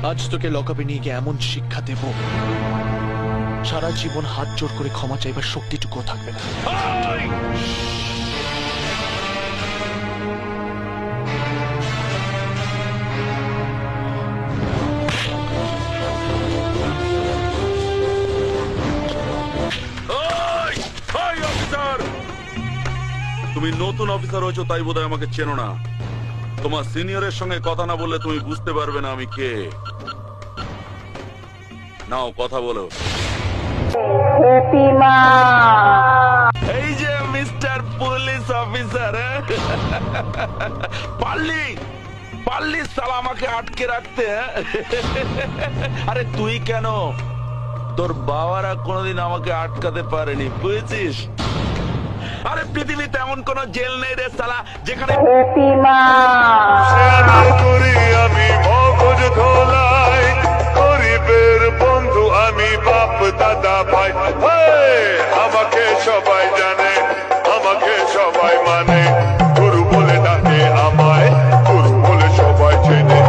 আজ তোকে লকআপে নিয়ে গিয়ে এমন শিক্ষা দেব, সারা জীবন হাত জোড় করে ক্ষমা চাইবার শক্তিটুকুও থাকবে না। তুমি নতুন অফিসার হয়েছো তাই বোধহয় আমাকে চেনো না। তোমার সিনিয়রের সঙ্গে কথা না বললে তুমি বুঝতে পারবে না আমি কে। নাও কথা বলো। এই যে মিস্টার পুলিশ অফিসার, পারলি সালা আমাকে আটকে রাখতে। আরে তুই কেন, তোর বাবারা কোনোদিন আমাকে আটকাতে পারেনি, বুঝেছিস? আরে পৃথিবীতে এমন কোন জেল নেই রে সালা যেখানে করি আমি মগজ ধোলাই, গরিবের বন্ধু আমি, বাপ দাদা ভাই। আমাকে সবাই জানে, আমাকে সবাই মানে, গুরু বলে ডাকে আমায়, গুরু বলে সবাই চেনে।